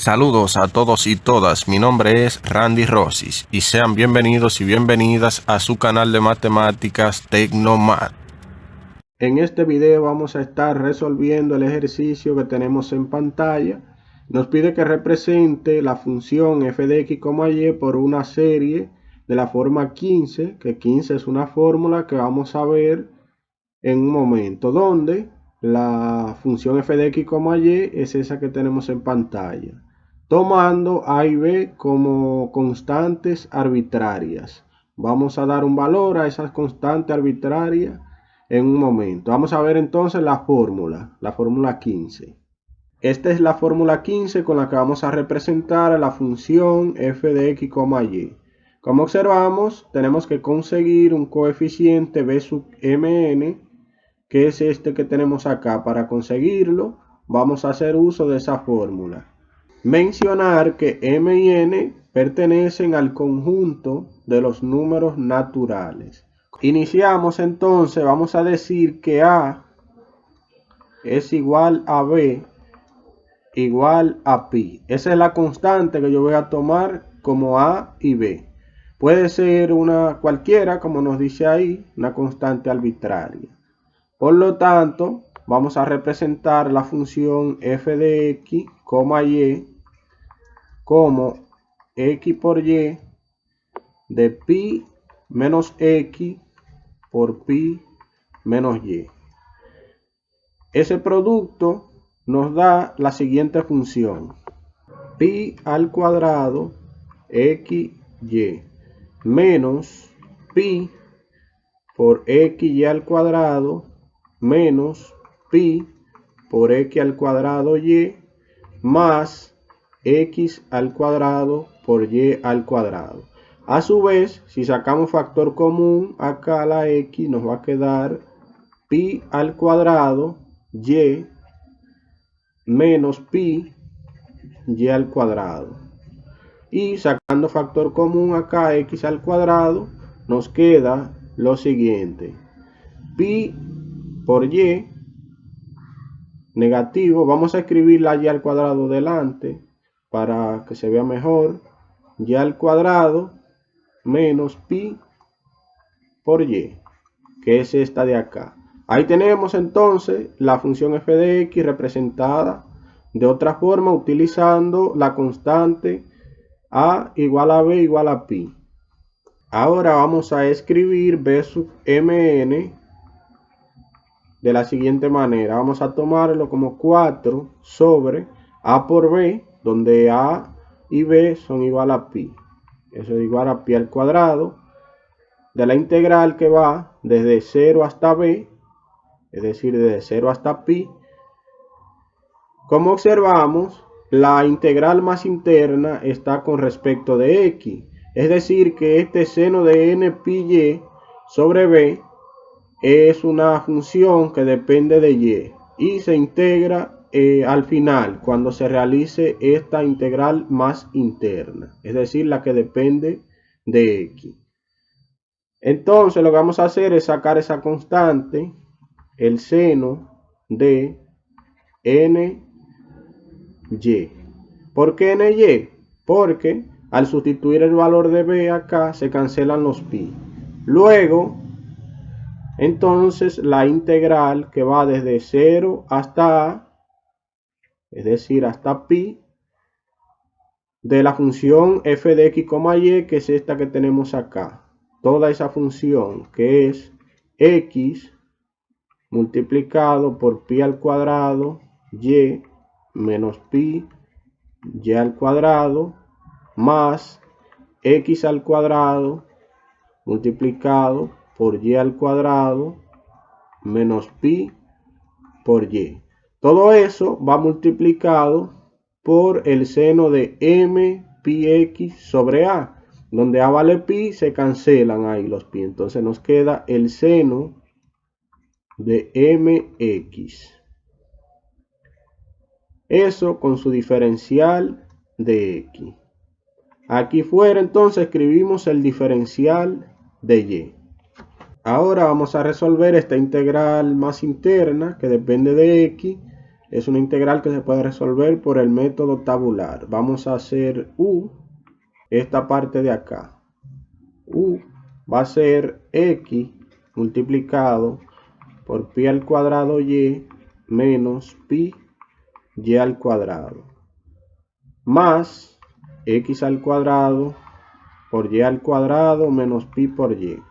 Saludos a todos y todas, mi nombre es Randy Rosis y sean bienvenidos y bienvenidas a su canal de matemáticas Tecnomat. En este video vamos a estar resolviendo el ejercicio que tenemos en pantalla. Nos pide que represente la función f de x, y por una serie de la forma 15, que 15 es una fórmula que vamos a ver en un momento, donde la función f de x, y es esa que tenemos en pantalla, tomando a y b como constantes arbitrarias. Vamos a dar un valor a esas constantes arbitrarias en un momento. Vamos a ver entonces la fórmula 15. Esta es la fórmula 15 con la que vamos a representar a la función f de x, y. Como observamos, tenemos que conseguir un coeficiente b sub mn, que es este que tenemos acá. Para conseguirlo, vamos a hacer uso de esa fórmula. Mencionar que m y n pertenecen al conjunto de los números naturales. Iniciamos entonces, vamos a decir que a es igual a b igual a pi. Esa es la constante que yo voy a tomar como a y b. Puede ser una cualquiera, como nos dice ahí, una constante arbitraria. Por lo tanto, vamos a representar la función f de x, y como x por y de pi menos x por pi menos y. Ese producto nos da la siguiente función: pi al cuadrado xy menos pi por xy al cuadrado menos pi por x al cuadrado y más x al cuadrado por y al cuadrado. A su vez, si sacamos factor común, acá la x nos va a quedar pi al cuadrado y menos pi y al cuadrado. Y sacando factor común acá, x al cuadrado, nos queda lo siguiente: pi por y negativo, vamos a escribir la y al cuadrado delante para que se vea mejor, y al cuadrado menos pi por y, que es esta de acá. Ahí tenemos entonces la función f de x representada de otra forma utilizando la constante a igual a b igual a pi. Ahora vamos a escribir b sub mn de la siguiente manera. Vamos a tomarlo como 4 sobre a por b, donde a y b son igual a pi. Eso es igual a pi al cuadrado de la integral que va desde 0 hasta b, es decir, desde 0 hasta pi. Como observamos, la integral más interna está con respecto de x, es decir, que este seno de n pi y sobre b es una función que depende de y se integra al final cuando se realice esta integral más interna, es decir, la que depende de x. Entonces lo que vamos a hacer es sacar esa constante, el seno de ny. ¿Por qué ny? Porque al sustituir el valor de b acá se cancelan los pi. Luego, entonces la integral que va desde 0 hasta a, es decir, hasta pi, de la función f de x, y, que es esta que tenemos acá. Toda esa función que es x multiplicado por pi al cuadrado y menos pi y al cuadrado más x al cuadrado multiplicado por y al cuadrado menos pi por y. Todo eso va multiplicado por el seno de m pi x sobre a, donde a vale pi, se cancelan ahí los pi. Entonces nos queda el seno de mx. Eso con su diferencial de x. Aquí fuera entonces escribimos el diferencial de y. Ahora vamos a resolver esta integral más interna que depende de x. es una integral que se puede resolver por el método tabular. Vamos a hacer u, esta parte de acá. U va a ser x multiplicado por pi al cuadrado y menos pi y al cuadrado, más x al cuadrado por y al cuadrado menos pi por y.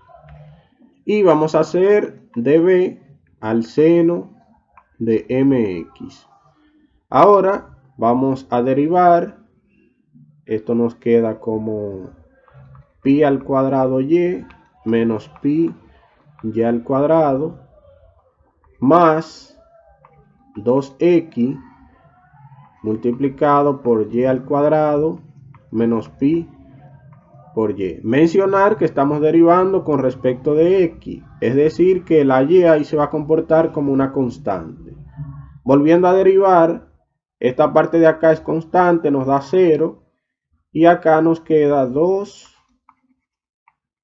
Y vamos a hacer db al seno de mx. Ahora vamos a derivar. Esto nos queda como pi al cuadrado y menos pi y al cuadrado más 2x multiplicado por y al cuadrado menos pi por y. Mencionar que estamos derivando con respecto de x, es decir que la y ahí se va a comportar como una constante. Volviendo a derivar, esta parte de acá es constante, nos da 0, y acá nos queda 2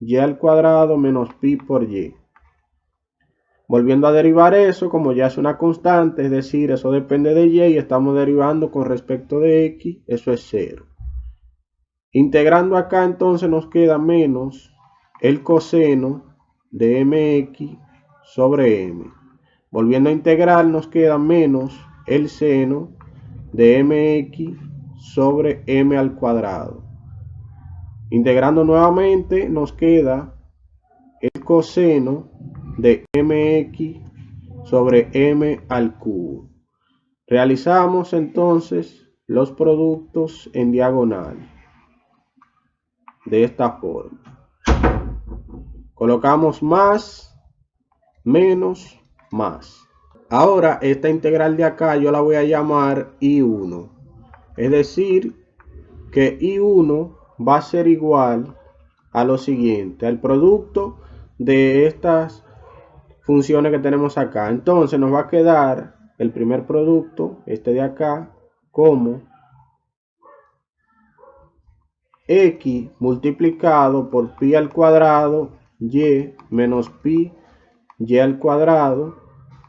y al cuadrado menos pi por y. Volviendo a derivar eso, como ya es una constante, es decir, eso depende de y estamos derivando con respecto de x, eso es 0. Integrando acá entonces nos queda menos el coseno de mx sobre m. Volviendo a integrar nos queda menos el seno de mx sobre m al cuadrado. Integrando nuevamente nos queda el coseno de mx sobre m al cubo. Realizamos entonces los productos en diagonal de esta forma. Colocamos más, menos, más. Ahora esta integral de acá yo la voy a llamar I1. Es decir que I1 va a ser igual a lo siguiente, al producto de estas funciones que tenemos acá. Entonces nos va a quedar el primer producto, este de acá, como x multiplicado por pi al cuadrado y menos pi y al cuadrado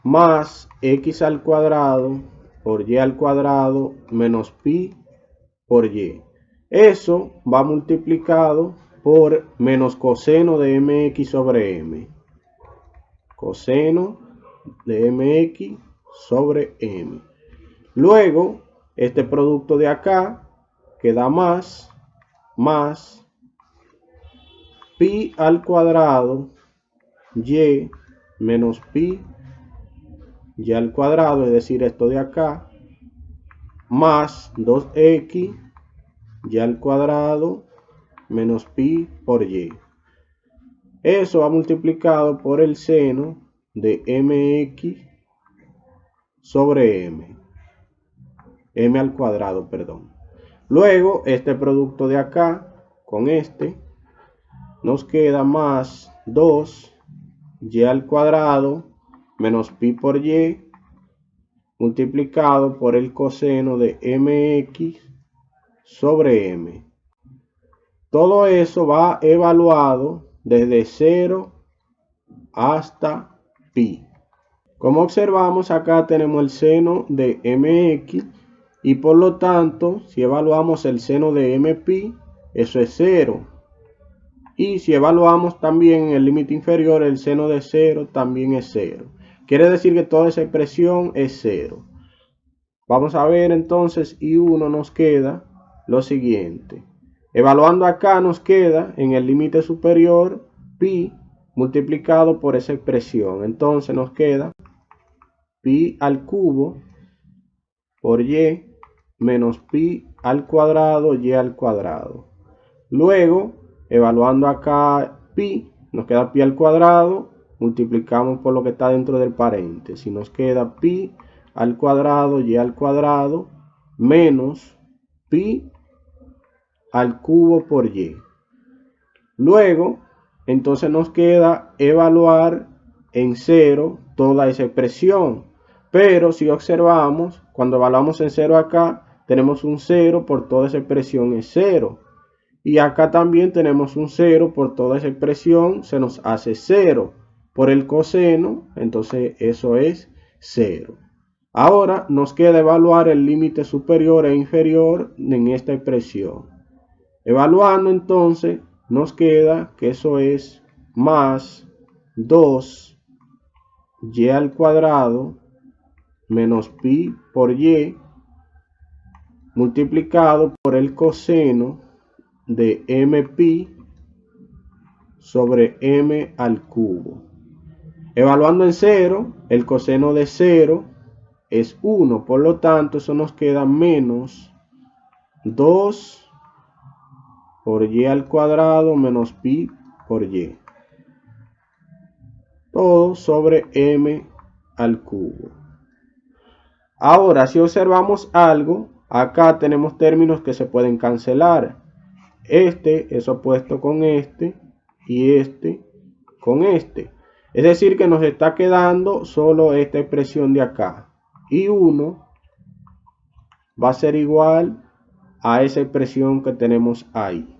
más x al cuadrado por y al cuadrado menos pi por y. Eso va multiplicado por menos coseno de mx sobre m. Coseno de mx sobre m. Luego, este producto de acá queda más pi al cuadrado y menos pi y al cuadrado, es decir, esto de acá, más 2x y al cuadrado menos pi por y. Eso va multiplicado por el seno de mx sobre m al cuadrado, perdón. Luego, este producto de acá con este nos queda más 2 y al cuadrado menos pi por y multiplicado por el coseno de mx sobre m. Todo eso va evaluado desde 0 hasta pi. Como observamos, acá tenemos el seno de mx y por lo tanto, si evaluamos el seno de mpi, eso es 0. Y si evaluamos también en el límite inferior, el seno de 0 también es 0. Quiere decir que toda esa expresión es 0. Vamos a ver entonces, I1 nos queda lo siguiente. Evaluando acá nos queda en el límite superior pi multiplicado por esa expresión. Entonces nos queda pi al cubo por y menos pi al cuadrado y al cuadrado. Luego, evaluando acá pi, nos queda pi al cuadrado, multiplicamos por lo que está dentro del paréntesis. Nos queda pi al cuadrado y al cuadrado menos pi al cubo por y. Luego, entonces nos queda evaluar en 0 toda esa expresión. Pero si observamos, cuando evaluamos en 0 acá, tenemos un 0 por toda esa expresión es 0. Y acá también tenemos un 0 por toda esa expresión, se nos hace 0. Por el coseno, entonces eso es 0. Ahora nos queda evaluar el límite superior e inferior en esta expresión. Evaluando entonces nos queda que eso es más 2y al cuadrado menos pi por y multiplicado por el coseno de mpi sobre m al cubo. Evaluando en 0, el coseno de 0 es 1, por lo tanto eso nos queda menos 2 por y al cuadrado menos pi por y. Todo sobre m al cubo. Ahora, si observamos algo, acá tenemos términos que se pueden cancelar. Este es opuesto con este y este con este. Es decir, que nos está quedando solo esta expresión de acá. Y 1 va a ser igual a esa expresión que tenemos ahí.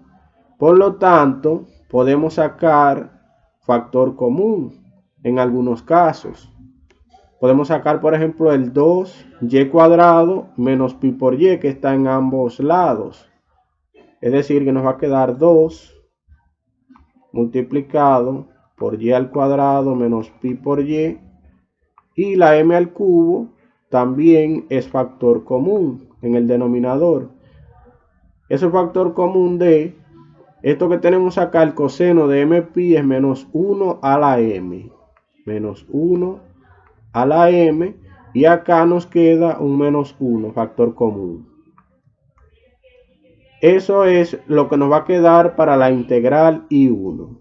Por lo tanto, podemos sacar factor común en algunos casos. Podemos sacar, por ejemplo, el 2y cuadrado menos pi por y, que está en ambos lados. Es decir, que nos va a quedar 2 multiplicado por y al cuadrado menos pi por y. Y la m al cubo también es factor común en el denominador. Ese factor común de esto que tenemos acá, el coseno de mpi es menos 1 a la m. Menos 1 a la m. Y acá nos queda un menos 1, factor común. Eso es lo que nos va a quedar para la integral I1.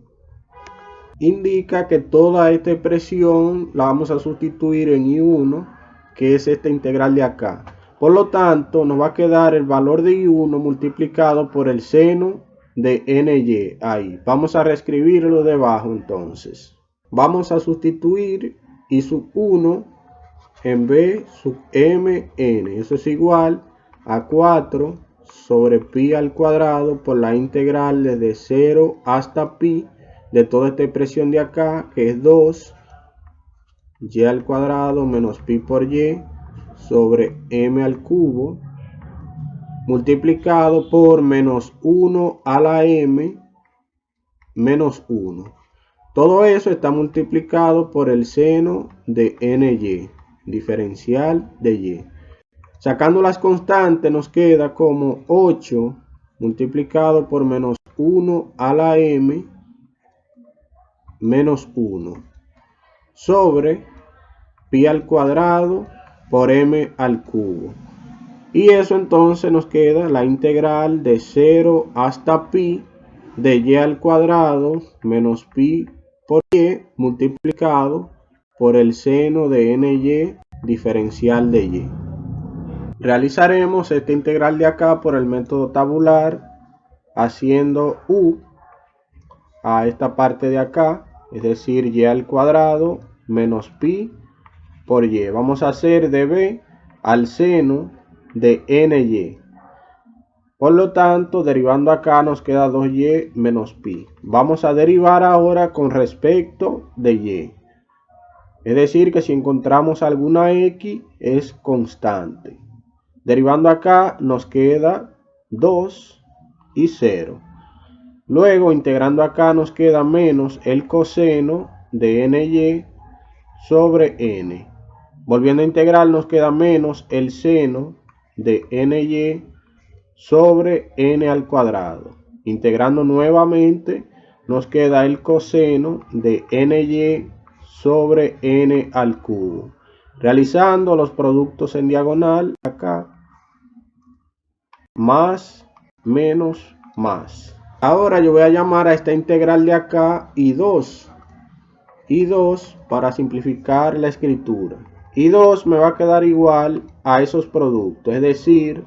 Indica que toda esta expresión la vamos a sustituir en I1, que es esta integral de acá. Por lo tanto, nos va a quedar el valor de I1 multiplicado por el seno de ny ahí. Vamos a reescribirlo debajo entonces. Vamos a sustituir I sub 1 en b sub mn. Eso es igual a 4 sobre pi al cuadrado por la integral desde 0 hasta pi de toda esta expresión de acá, que es 2 y al cuadrado menos pi por y sobre m al cubo multiplicado por menos 1 a la m menos 1. Todo eso está multiplicado por el seno de ny, diferencial de y. Sacando las constantes nos queda como 8 multiplicado por menos 1 a la m menos 1 sobre pi al cuadrado por m al cubo. Y eso entonces nos queda la integral de 0 hasta pi de y al cuadrado menos pi por y multiplicado por el seno de ny diferencial de y. Realizaremos esta integral de acá por el método tabular haciendo u a esta parte de acá, es decir, y al cuadrado menos pi por y. Vamos a hacer de b al seno de ny. Por lo tanto, derivando acá nos queda 2y menos pi. Vamos a derivar ahora con respecto de y. Es decir, que si encontramos alguna x es constante. Derivando acá nos queda 2 y 0. Luego, integrando acá nos queda menos el coseno de ny sobre n. Volviendo a integrar nos queda menos el seno de ny sobre n al cuadrado. Integrando nuevamente nos queda el coseno de ny sobre n al cubo. Realizando los productos en diagonal acá. Más, menos, más. Ahora yo voy a llamar a esta integral de acá I2. I2 para simplificar la escritura. I2 me va a quedar igual a esos productos. Es decir,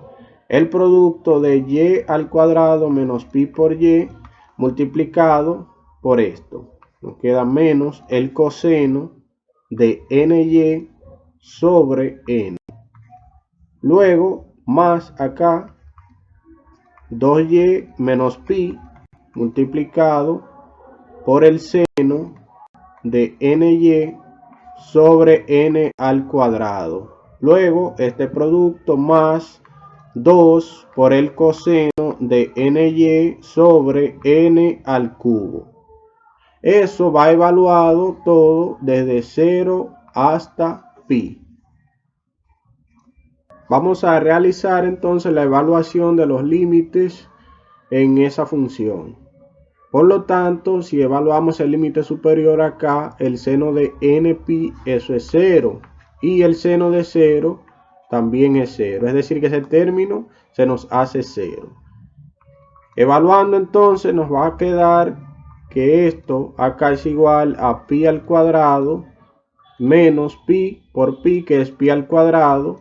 el producto de y al cuadrado menos pi por y multiplicado por esto. Nos queda menos el coseno de ny sobre n. Luego, más acá. 2y menos pi multiplicado por el seno de ny sobre n al cuadrado. Luego este producto más 2 por el coseno de ny sobre n al cubo. Eso va evaluado todo desde 0 hasta pi. Vamos a realizar entonces la evaluación de los límites en esa función. Por lo tanto, si evaluamos el límite superior acá, el seno de npi, eso es 0. Y el seno de 0 también es 0. Es decir, que ese término se nos hace 0. Evaluando entonces nos va a quedar que esto acá es igual a pi al cuadrado menos pi por pi, que es pi al cuadrado,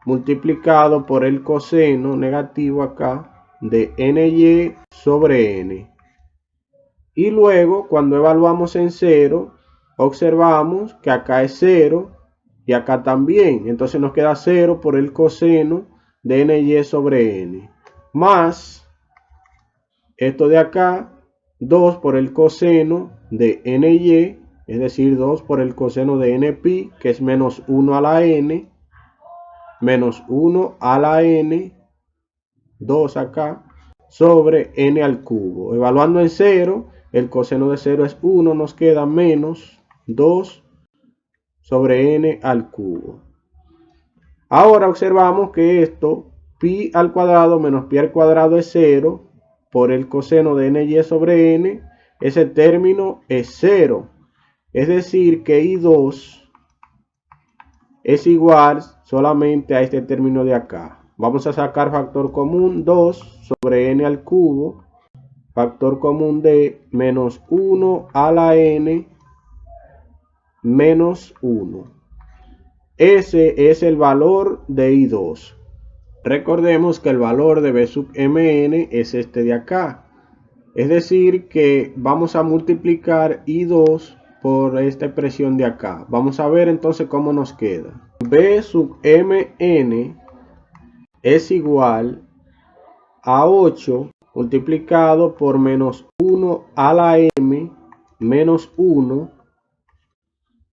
multiplicado por el coseno negativo acá de ny sobre n. Y luego, cuando evaluamos en 0, observamos que acá es 0 y acá también. Entonces nos queda 0 por el coseno de ny sobre n. Más esto de acá, 2 por el coseno de ny, es decir, 2 por el coseno de npi, que es menos 1 a la n, menos 1 a la n, 2 acá, sobre n al cubo. Evaluando en 0, el coseno de 0 es 1, nos queda menos 2 sobre n al cubo. Ahora observamos que esto, pi al cuadrado menos pi al cuadrado es 0, por el coseno de ny sobre n, ese término es 0. Es decir, que i2 es igual solamente a este término de acá. Vamos a sacar factor común 2 sobre n al cubo, factor común de menos 1 a la n menos 1. Ese es el valor de i2. Recordemos que el valor de b sub mn es este de acá. Es decir, que vamos a multiplicar i2 por esta expresión de acá. Vamos a ver entonces cómo nos queda. B sub mn es igual a 8 multiplicado por menos 1 a la m menos 1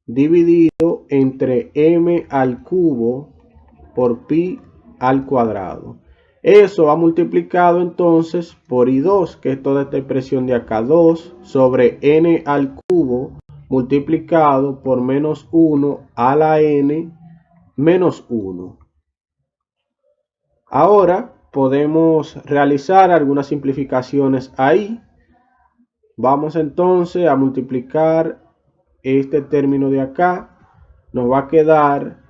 dividido entre m al cubo por pi al cuadrado. Eso va multiplicado entonces por i2, que es toda esta expresión de acá, 2 sobre n al cubo multiplicado por menos 1 a la n menos 1. Ahora podemos realizar algunas simplificaciones ahí. Vamos entonces a multiplicar este término de acá. Nos va a quedar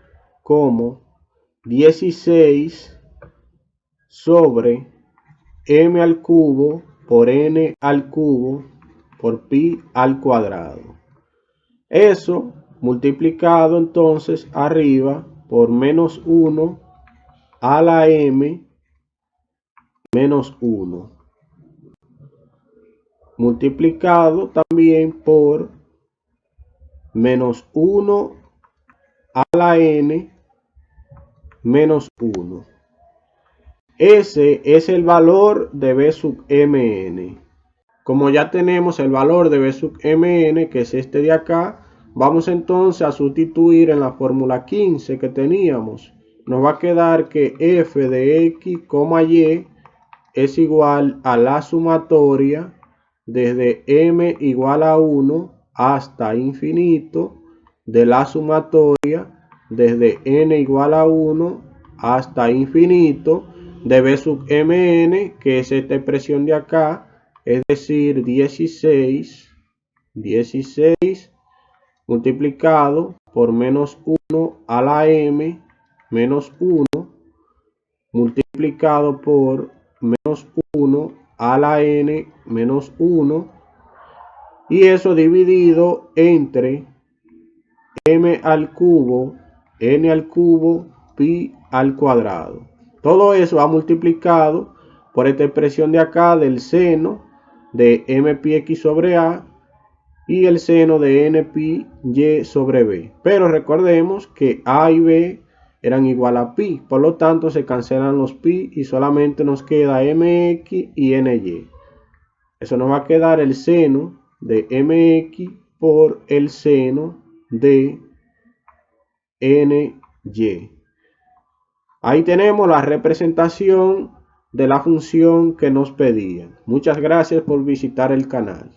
como 16 sobre m al cubo por n al cubo por pi al cuadrado. Eso multiplicado entonces arriba por menos 1 a la m menos 1. Multiplicado también por menos 1 a la n menos 1. Ese es el valor de b sub mn. Como ya tenemos el valor de b sub mn, que es este de acá, vamos entonces a sustituir en la fórmula 15 que teníamos. Nos va a quedar que f de x, y es igual a la sumatoria desde m igual a 1 hasta infinito de la sumatoria desde n igual a 1 hasta infinito de b sub mn, que es esta expresión de acá, es decir, 16 multiplicado por menos 1 a la m menos 1 multiplicado por menos 1 a la n menos 1, y eso dividido entre m al cubo, n al cubo, pi al cuadrado. Todo eso va multiplicado por esta expresión de acá del seno de m pi x sobre a y el seno de n pi y sobre b. Pero recordemos que a y b eran igual a pi, por lo tanto se cancelan los pi y solamente nos queda mx y ny. Eso nos va a quedar el seno de mx por el seno de ny. Ahí tenemos la representación de la función que nos pedían. Muchas gracias por visitar el canal.